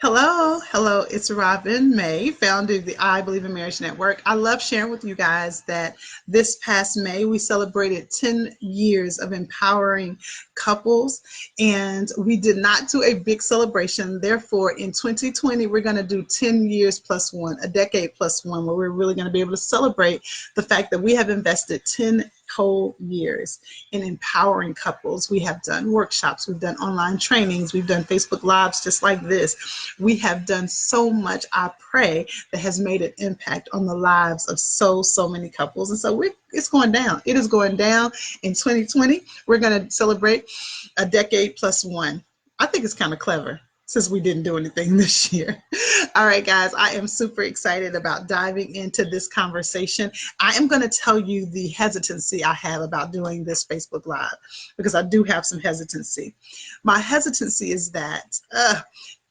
Hello, it's Robin May, founder of the I Believe in Marriage Network. I love sharing with you guys that this past May we celebrated 10 years of empowering couples, and we did not do a big celebration. Therefore, in 2020, we're going to do 10 years plus one, a decade plus one, where we're really going to be able to celebrate the fact that we have invested 10 whole years in empowering couples. We have done workshops, we've done online trainings, we've done Facebook Lives just like this. We have done so much, I pray, that has made an impact on the lives of so many couples. And so it's going down. It is going down in 2020. We're going to celebrate a decade plus one. I think it's kind of clever since we didn't do anything this year. All right, guys, I am super excited about diving into this conversation. I am going to tell you the hesitancy I have about doing this Facebook Live because I do have some hesitancy. My hesitancy is that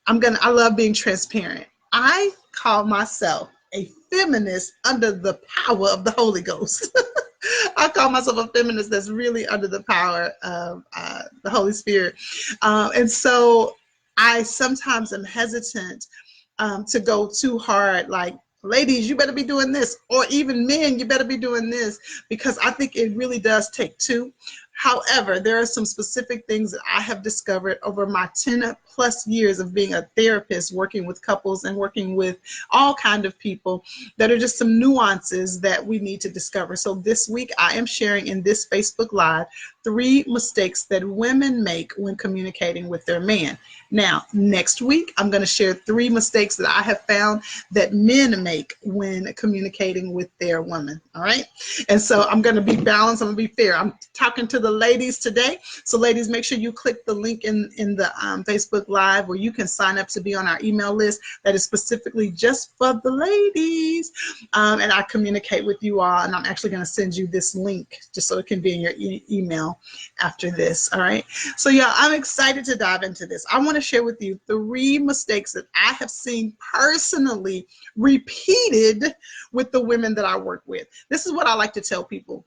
I love being transparent. I call myself a feminist under the power of the Holy Ghost. I call myself a feminist that's really under the power of the Holy Spirit. And so I sometimes am hesitant to go too hard, like, ladies, you better be doing this, or even men, you better be doing this, because I think it really does take two. However, there are some specific things that I have discovered over my 10 plus years of being a therapist, working with couples and working with all kinds of people, that are just some nuances that we need to discover. So this week I am sharing in this Facebook Live 3 mistakes that women make when communicating with their man. Now, next week, I'm going to share 3 mistakes that I have found that men make when communicating with their woman. All right. And so I'm going to be balanced. I'm going to be fair. I'm talking to the ladies today. So ladies, make sure you click the link in the Facebook Live where you can sign up to be on our email list that is specifically just for the ladies. And I communicate with you all, and I'm actually going to send you this link just so it can be in your email after this. All right. So yeah, I'm excited to dive into this. I want to share with you 3 mistakes that I have seen personally repeated with the women that I work with. This is what I like to tell people.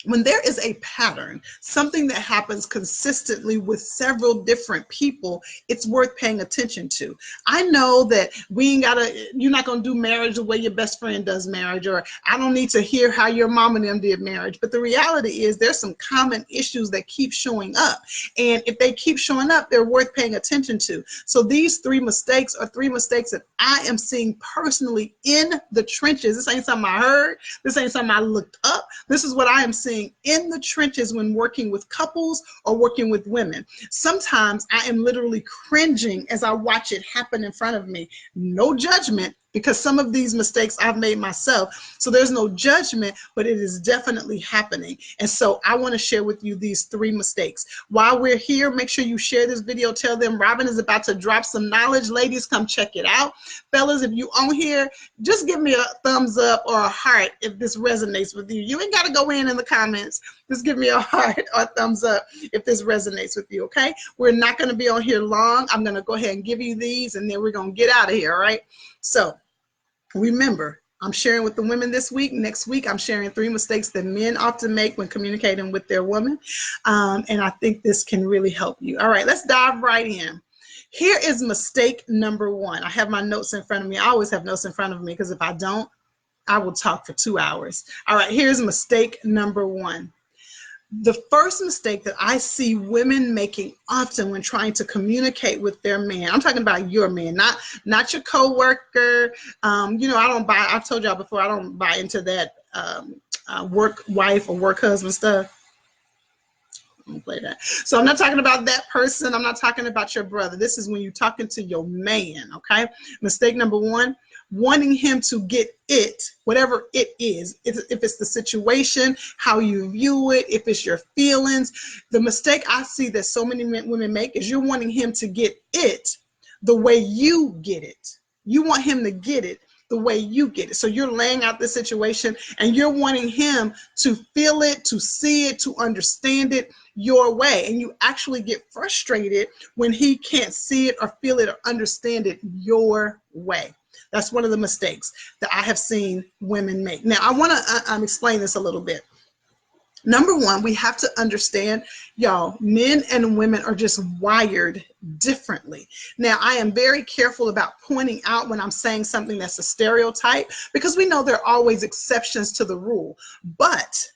When there is a pattern, something that happens consistently with several different people, it's worth paying attention to. I know that you're not going to do marriage the way your best friend does marriage, or I don't need to hear how your mom and them did marriage. But the reality is there's some common issues that keep showing up. And if they keep showing up, they're worth paying attention to. So these 3 mistakes are 3 mistakes that I am seeing personally in the trenches. This ain't something I heard. This ain't something I looked up. This is what I am seeing in the trenches when working with couples or working with women. Sometimes I am literally cringing as I watch it happen in front of me. No judgment, because some of these mistakes I've made myself. So there's no judgment, but it is definitely happening. And so I want to share with you these 3 mistakes. While we're here, make sure you share this video. Tell them Robin is about to drop some knowledge. Ladies, come check it out. Fellas, if you on here, just give me a thumbs up or a heart if this resonates with you. You ain't got to go in the comments. Just give me a heart or a thumbs up if this resonates with you, okay? We're not going to be on here long. I'm going to go ahead and give you these, and then we're going to get out of here, all right? So remember, I'm sharing with the women this week. Next week, I'm sharing 3 mistakes that men often make when communicating with their woman. And I think this can really help you. All right, let's dive right in. Here is mistake number 1. I have my notes in front of me. I always have notes in front of me because if I don't, I will talk for 2 hours. All right, here's mistake number 1. The first mistake that I see women making often when trying to communicate with their man, I'm talking about your man, not your coworker. I've told y'all before, I don't buy into that work wife or work husband stuff. I'm gonna play that. So I'm not talking about that person. I'm not talking about your brother. This is when you're talking to your man, okay? Mistake number 1, wanting him to get it, whatever it is. If it's the situation, how you view it, if it's your feelings. The mistake I see that so many women make is you're wanting him to get it the way you get it. You want him to get it the way you get it. So you're laying out the situation and you're wanting him to feel it, to see it, to understand it your way. And you actually get frustrated when he can't see it or feel it or understand it your way. That's one of the mistakes that I have seen women make. Now, I want to explain this a little bit. Number one, we have to understand, y'all, men and women are just wired differently. Now, I am very careful about pointing out when I'm saying something that's a stereotype, because we know there are always exceptions to the rule. But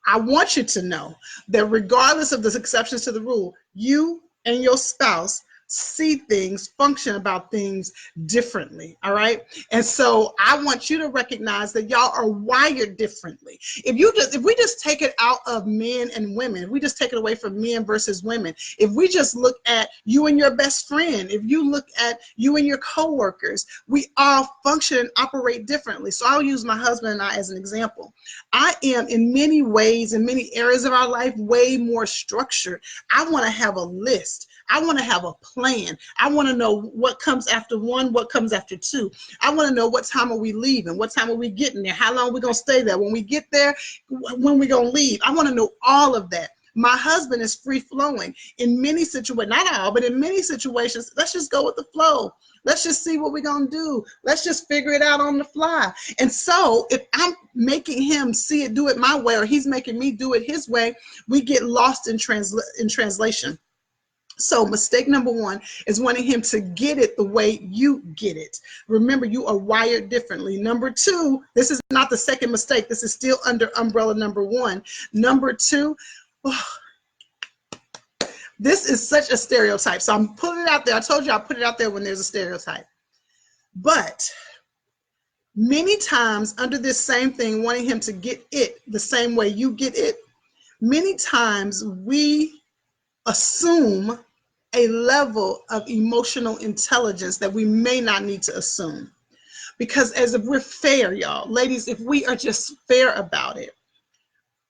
I want you to know that regardless of the exceptions to the rule, you and your spouse see things, function about things differently. All right. And so I want you to recognize that y'all are wired differently. If we just take it out of men and women, if we just take it away from men versus women, if we just look at you and your best friend, if you look at you and your coworkers, we all function and operate differently. So I'll use my husband and I as an example. I am in many ways, in many areas of our life, way more structured. I want to have a list. I want to have a plan. I want to know what comes after one, what comes after two. I want to know what time are we leaving, what time are we getting there, how long are we going to stay there, when we get there, when we going to leave. I want to know all of that. My husband is free flowing in many situations, not all, but in many situations. Let's just go with the flow. Let's just see what we're going to do. Let's just figure it out on the fly. And so if I'm making him see it, do it my way, or he's making me do it his way, we get lost in translation. So mistake number one is wanting him to get it the way you get it. Remember, you are wired differently. Number two, this is not the second mistake. This is still under umbrella number one. Number two, this is such a stereotype. So I'm putting it out there. I told you I'll put it out there when there's a stereotype. But many times under this same thing, wanting him to get it the same way you get it, many times we assume a level of emotional intelligence that we may not need to assume. Because as if we're fair, y'all, ladies, if we are just fair about it,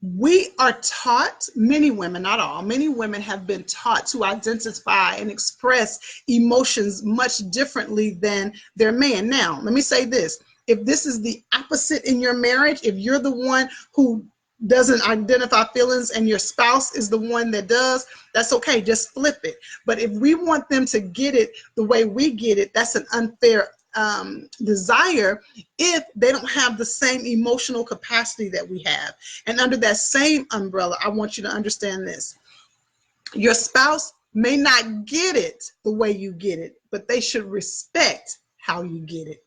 we are taught, many women, not all, many women have been taught to identify and express emotions much differently than their man. Now, let me say this. If this is the opposite in your marriage, if you're the one who doesn't identify feelings and your spouse is the one that does, that's okay, just flip it. But if we want them to get it the way we get it, that's an unfair desire if they don't have the same emotional capacity that we have. And under that same umbrella, I want you to understand this. Your spouse may not get it the way you get it, but they should respect how you get it.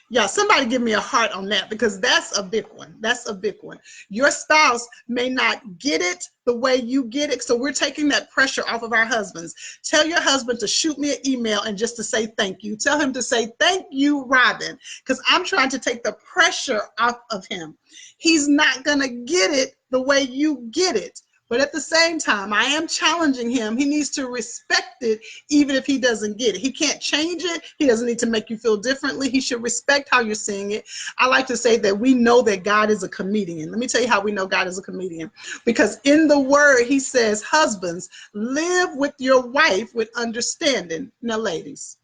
Yeah, somebody give me a heart on that, because that's a big one. That's a big one. Your spouse may not get it the way you get it. So we're taking that pressure off of our husbands. Tell your husband to shoot me an email and just to say thank you. Tell him to say thank you, Robin, because I'm trying to take the pressure off of him. He's not going to get it the way you get it. But at the same time, I am challenging him. He needs to respect it, even if he doesn't get it. He can't change it. He doesn't need to make you feel differently. He should respect how you're seeing it. I like to say that we know that God is a comedian. Let me tell you how we know God is a comedian. Because in the word, he says, husbands, live with your wife with understanding. Now, ladies,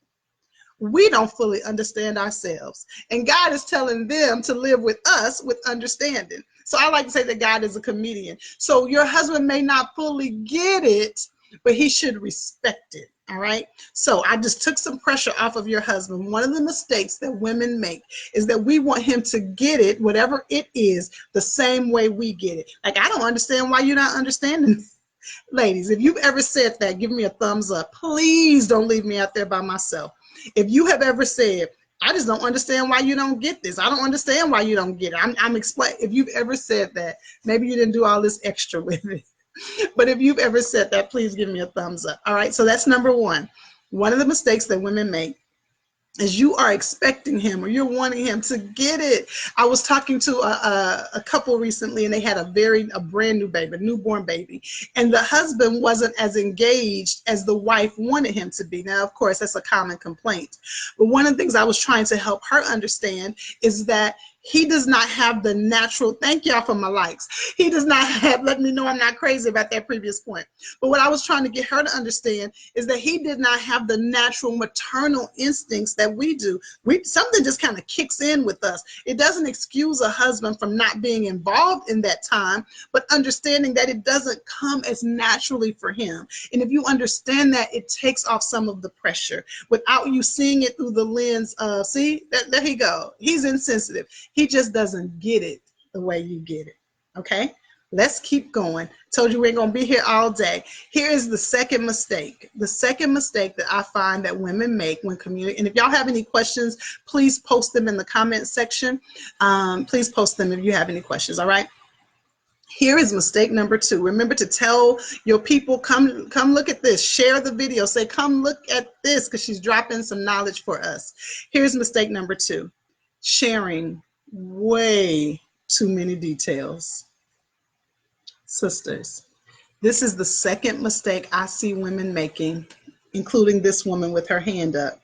we don't fully understand ourselves. And God is telling them to live with us with understanding. So I like to say that God is a comedian. So your husband may not fully get it, but he should respect it. All right. So I just took some pressure off of your husband. One of the mistakes that women make is that we want him to get it, whatever it is, the same way we get it. Like, I don't understand why you're not understanding. Ladies, if you've ever said that, give me a thumbs up. Please don't leave me out there by myself. If you have ever said, I just don't understand why you don't get this. I don't understand why you don't get it. I'm explaining. If you've ever said that, maybe you didn't do all this extra with it. But if you've ever said that, please give me a thumbs up. All right. So that's number one. One of the mistakes that women make is you are expecting him, or you're wanting him to get it. I was talking to a couple recently, and they had a brand new baby, a newborn baby, and the husband wasn't as engaged as the wife wanted him to be. Now, of course, that's a common complaint. But one of the things I was trying to help her understand is that he does not have the natural, thank y'all for my likes. He does not have, let me know I'm not crazy about that previous point. But what I was trying to get her to understand is that he did not have the natural maternal instincts that we do. Something just kind of kicks in with us. It doesn't excuse a husband from not being involved in that time, but understanding that it doesn't come as naturally for him. And if you understand that, it takes off some of the pressure without you seeing it through the lens of, see, there he go. He's insensitive. He just doesn't get it the way you get it, okay? Let's keep going. Told you we ain't gonna be here all day. Here is the second mistake. The second mistake that I find that women make when communicating. And if y'all have any questions, please post them in the comment section. Please post them if you have any questions, all right? Here is mistake number 2. Remember to tell your people, come look at this. Share the video. Say, come look at this, because she's dropping some knowledge for us. Here's mistake number 2. Sharing way too many details. Sisters, this is the second mistake I see women making, including this woman with her hand up.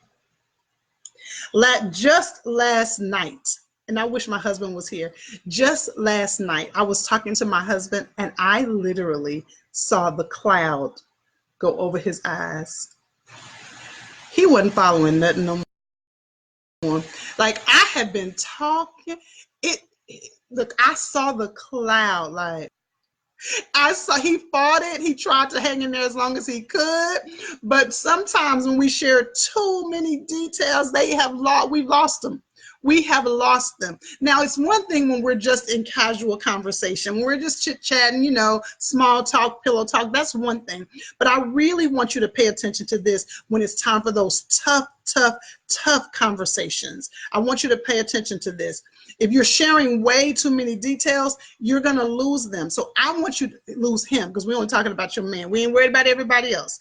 Just last night, and I wish my husband was here. Just last night, I was talking to my husband, and I literally saw the cloud go over his eyes. He wasn't following nothing no more. Like, I had been talking. Look, I saw the cloud. Like, I saw he fought it. He tried to hang in there as long as he could. But sometimes when we share too many details, we've lost them. We have lost them. Now, it's one thing when we're just in casual conversation, when we're just chit-chatting, you know, small talk, pillow talk, that's one thing. But I really want you to pay attention to this when it's time for those tough conversations. I want you to pay attention to this. If you're sharing way too many details, you're going to lose them. So I want you to lose him, because we're only talking about your man. We ain't worried about everybody else.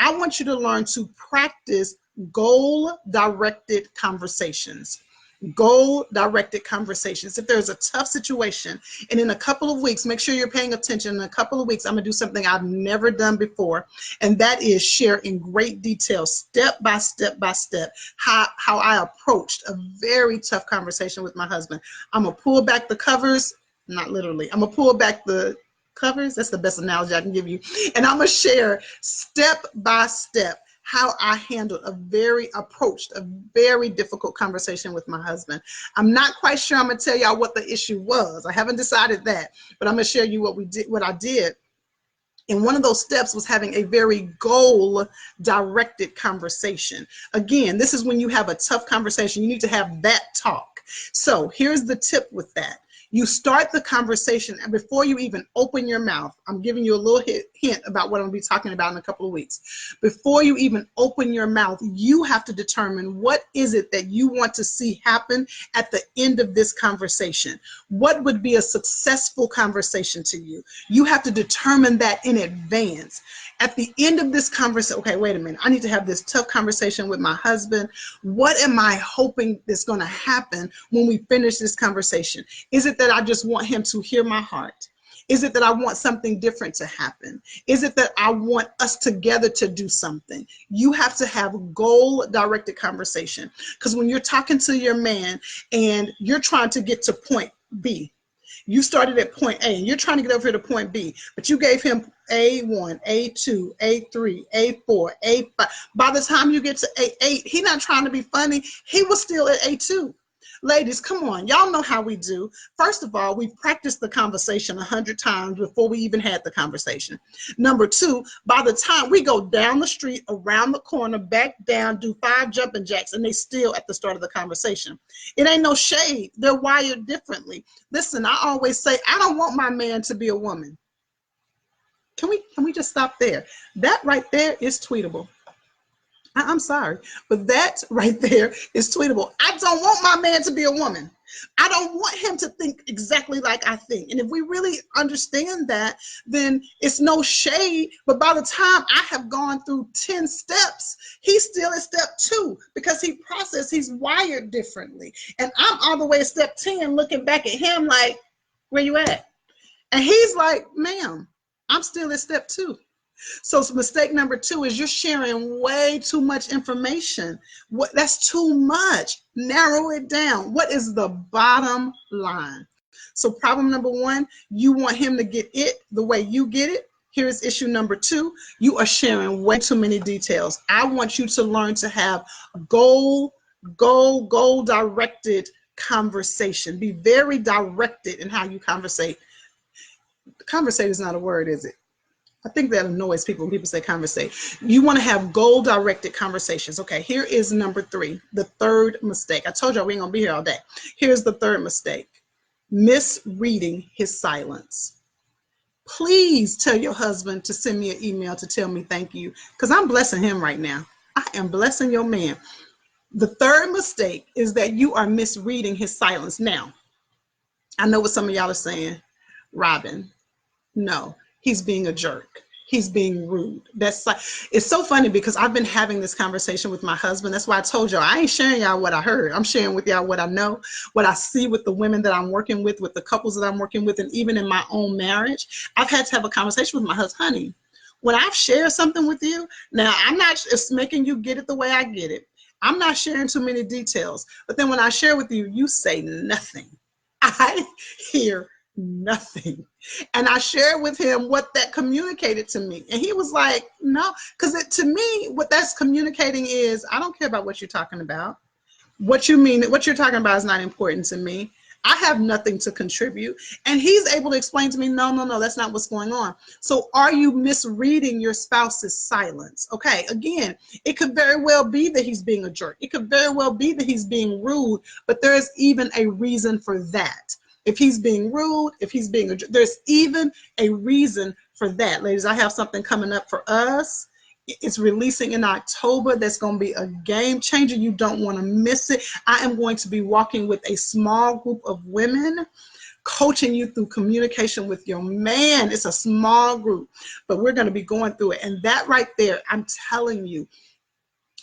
I want you to learn to practice goal-directed conversations. Goal-directed conversations. If there's a tough situation, and in a couple of weeks, make sure you're paying attention. In a couple of weeks, I'm going to do something I've never done before, and that is share in great detail, step by step, how I approached a very tough conversation with my husband. I'm going to pull back the covers, not literally. I'm going to pull back the covers. That's the best analogy I can give you. And I'm going to share step by step how I approached a very difficult conversation with my husband. I'm not quite sure I'm gonna tell y'all what the issue was. I haven't decided that, but I'm gonna share you what I did. And one of those steps was having a very goal-directed conversation. Again, this is when you have a tough conversation, you need to have that talk. So here's the tip with that. You start the conversation, and before you even open your mouth, I'm giving you a little hint about what I'm going to be talking about in a couple of weeks. Before you even open your mouth, you have to determine what is it that you want to see happen at the end of this conversation. What would be a successful conversation to you? You have to determine that in advance. At the end of this conversation, okay, wait a minute, I need to have this tough conversation with my husband. What am I hoping is going to happen when we finish this conversation? Is it that I just want him to hear my heart? Is it that I want something different to happen? Is it that I want us together to do something? You have to have goal-directed conversation, because when you're talking to your man and you're trying to get to point B, you started at point A and you're trying to get over here to point B, but you gave him A1, A2, A3, A4, A5. By the time you get to A8, he's not trying to be funny. He was still at A2. Ladies, come on. Y'all know how we do. First of all, we practiced the conversation 100 times before we even had the conversation. Number 2, by the time we go down the street, around the corner, back down, do 5 jumping jacks, and they still at the start of the conversation. It ain't no shade. They're wired differently. Listen, I always say, I don't want my man to be a woman. Can we just stop there? That right there is tweetable. I'm sorry, but that right there is tweetable. I don't want my man to be a woman. I don't want him to think exactly like I think. And if we really understand that, then it's no shade. But by the time I have gone through 10 steps, he's still at step 2 because he's wired differently. And I'm all the way at step 10 looking back at him like, where you at? And he's like, ma'am, I'm still at step 2. So mistake number 2 is you're sharing way too much information. That's too much. Narrow it down. What is the bottom line? So problem number 1, you want him to get it the way you get it. Here's issue number 2. You are sharing way too many details. I want you to learn to have goal-directed conversation. Be very directed in how you conversate. Conversate is not a word, is it? I think that annoys people when people say conversate. You want to have goal-directed conversations. Okay, here is number 3, the third mistake. I told y'all we ain't gonna be here all day. Here's the third mistake: misreading his silence. Please tell your husband to send me an email to tell me thank you, because I'm blessing him right now. I am blessing your man. The third mistake is that you are misreading his silence. Now, I know what some of y'all are saying. Robin, no, he's being a jerk. He's being rude. That's like, it's so funny because I've been having this conversation with my husband. That's why I told y'all I ain't sharing y'all what I heard. I'm sharing with y'all what I know, what I see with the women that I'm working with the couples that I'm working with, and even in my own marriage. I've had to have a conversation with my husband. Honey, when I've shared something with you, now I'm not just making you get it the way I get it. I'm not sharing too many details. But then when I share with you, you say nothing. I hear nothing. And I shared with him what that communicated to me. And he was like, no, because to me, what that's communicating is, I don't care about what you're talking about. What you mean, what you're talking about is not important to me. I have nothing to contribute. And he's able to explain to me, no, that's not what's going on. So are you misreading your spouse's silence? Okay, again, it could very well be that he's being a jerk. It could very well be that he's being rude, but there's even a reason for that. If he's being rude, if he's being a jerk, there's even a reason for that. Ladies, I have something coming up for us. It's releasing in October. That's going to be a game changer. You don't want to miss it. I am going to be walking with a small group of women, coaching you through communication with your man. It's a small group, but we're going to be going through it. And that right there, I'm telling you,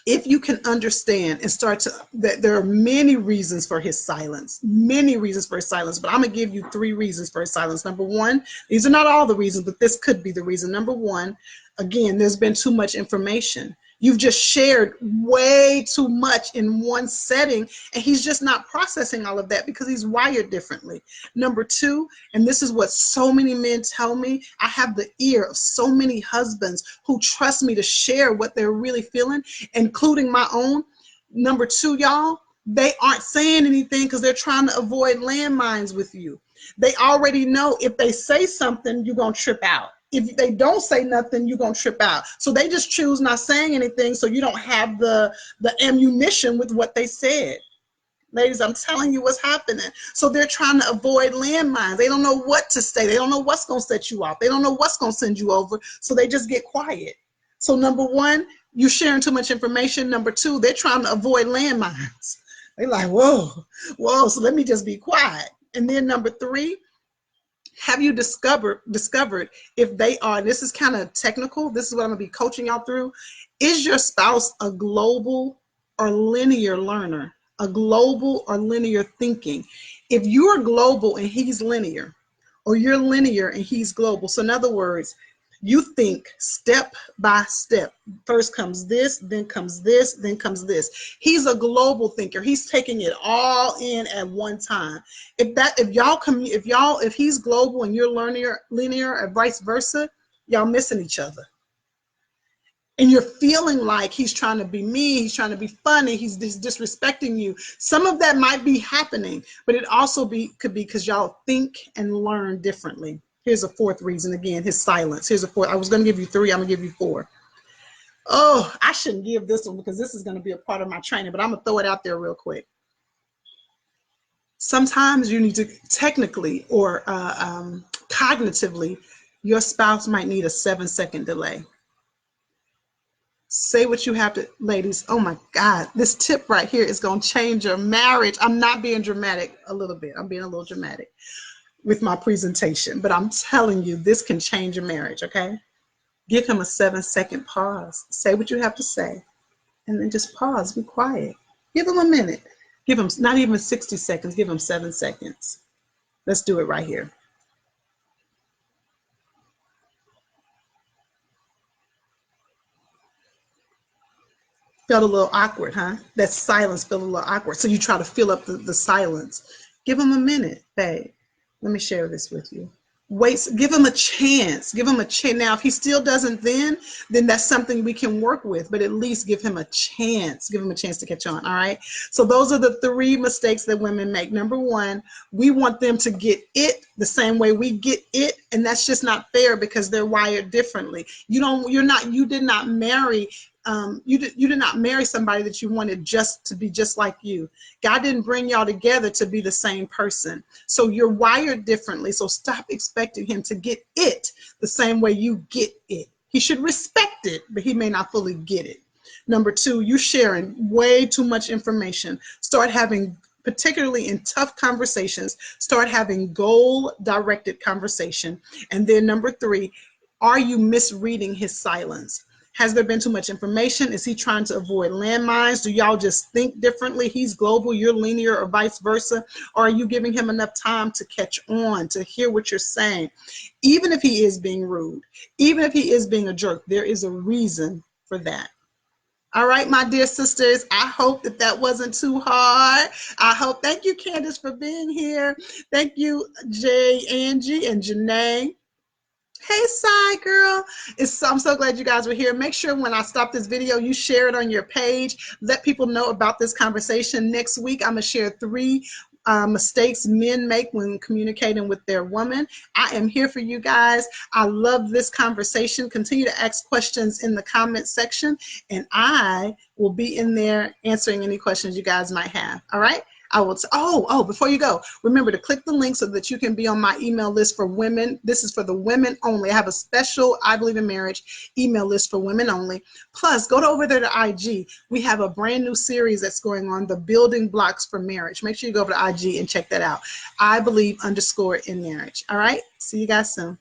if you can understand and start to, that there are many reasons for his silence, many reasons for his silence, but I'm going to give you 3 reasons for his silence. Number one, these are not all the reasons, but this could be the reason. Number one, again, there's been too much information. You've just shared way too much in one setting, and he's just not processing all of that because he's wired differently. Number two, and this is what so many men tell me, I have the ear of so many husbands who trust me to share what they're really feeling, including my own. Number two, y'all, they aren't saying anything because they're trying to avoid landmines with you. They already know if they say something, you're going to trip out. If they don't say nothing, you're going to trip out. So they just choose not saying anything so you don't have the ammunition with what they said. Ladies, I'm telling you what's happening. So they're trying to avoid landmines. They don't know what to say. They don't know what's going to set you off. They don't know what's going to send you over. So they just get quiet. So number one, you're sharing too much information. Number two, they're trying to avoid landmines. They're like, whoa, so let me just be quiet. And then number three, have you discovered if they are, and this is kind of technical, this is what I'm going to be coaching y'all through, is your spouse a global or linear learner, a global or linear thinking? If you're global and he's linear, or you're linear and he's global, so in other words, you think step by step. First comes this, then comes this, then comes this. He's a global thinker. He's taking it all in at one time. If he's global and you're linear, or vice versa, y'all missing each other. And you're feeling like he's trying to be mean, he's trying to be funny, he's disrespecting you. Some of that might be happening, but it also could be because y'all think and learn differently. Here's a fourth reason, again, his silence. Here's a fourth. I was going to give you 3. I'm going to give you 4. Oh, I shouldn't give this one because this is going to be a part of my training, but I'm going to throw it out there real quick. Sometimes you need to technically or cognitively, your spouse might need a 7-second delay. Say what you have to, ladies. Oh my God, this tip right here is going to change your marriage. I'm not being dramatic a little bit. I'm being a little dramatic with my presentation, but I'm telling you, this can change your marriage, okay? Give him a 7-second pause. Say what you have to say, and then just pause, be quiet. Give him a minute. Give him not even 60 seconds, give him 7 seconds. Let's do it right here. Felt a little awkward, huh? That silence felt a little awkward. So you try to fill up the silence. Give him a minute, babe. Let me share this with you. Wait, give him a chance. Give him a chance. Now, if he still doesn't then that's something we can work with, but at least give him a chance. Give him a chance to catch on, all right? So those are the 3 mistakes that women make. Number one, we want them to get it the same way we get it, and that's just not fair because they're wired differently. You did not marry you did not marry somebody that you wanted just to be just like you. God didn't bring y'all together to be the same person. So you're wired differently. So stop expecting him to get it the same way you get it. He should respect it, but he may not fully get it. Number two, you sharing way too much information. Start having, particularly in tough conversations, start having goal-directed conversation. And then number three, are you misreading his silence? Has there been too much information? Is he trying to avoid landmines? Do y'all just think differently? He's global, you're linear, or vice versa? Or are you giving him enough time to catch on, to hear what you're saying? Even if he is being rude, even if he is being a jerk, there is a reason for that. All right, my dear sisters, I hope that that wasn't too hard. Thank you, Candace, for being here. Thank you, Jay, Angie, and Janae. Hey, Sai girl. I'm so glad you guys were here. Make sure when I stop this video, you share it on your page. Let people know about this conversation. Next week, I'm going to share 3 mistakes men make when communicating with their woman. I am here for you guys. I love this conversation. Continue to ask questions in the comment section, and I will be in there answering any questions you guys might have. All right? I will. Before you go, remember to click the link so that you can be on my email list for women. This is for the women only. I have a special I Believe in Marriage email list for women only. Plus, go over there to IG. We have a brand new series that's going on, the Building Blocks for Marriage. Make sure you go over to IG and check that out. I Believe _ in Marriage. All right. See you guys soon.